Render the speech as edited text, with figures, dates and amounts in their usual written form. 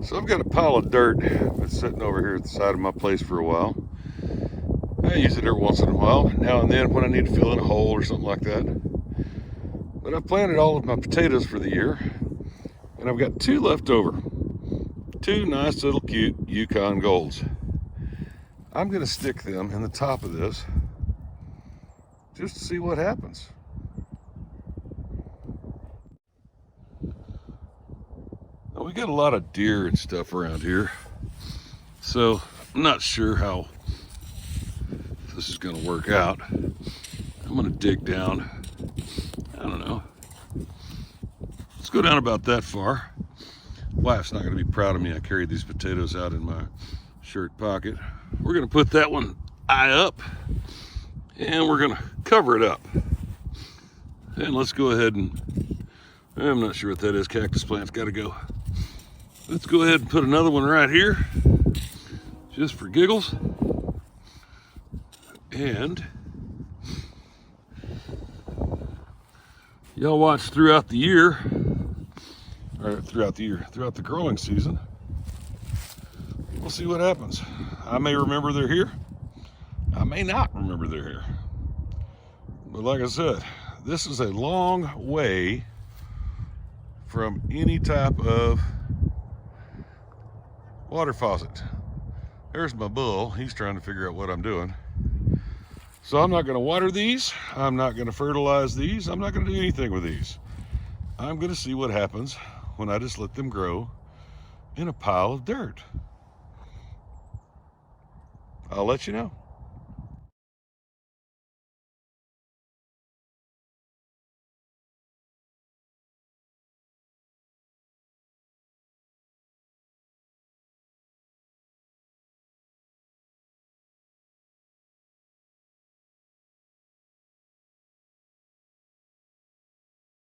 So I've got a pile of dirt that's sitting over here at the side of my place for a while. I use it every once in a while, now and then when I need to fill in a hole or something like that. But I've planted all of my potatoes for the year, and I've got two left over. Two nice little cute Yukon Golds. I'm going to stick them in the top of this just to see what happens. Now, we got a lot of deer and stuff around here, so I'm not sure how this is going to work out. I'm going to dig down, I don't know, let's go down about that far. Wife's not going to be proud of me. I carried these potatoes out in my shirt pocket. We're going to put that one eye up, and we're going to cover it up. And let's go ahead and, I'm not sure what that is, cactus plant's got to go. Let's go ahead and put another one right here, just for giggles. And y'all watch throughout the year, or throughout the growing season. We'll see what happens. I may remember they're here. I may not remember they're here. But like I said, this is a long way from any type of water faucet. There's my bull. He's trying to figure out what I'm doing. So I'm not going to water these. I'm not going to fertilize these. I'm not going to do anything with these. I'm going to see what happens when I just let them grow in a pile of dirt. I'll let you know.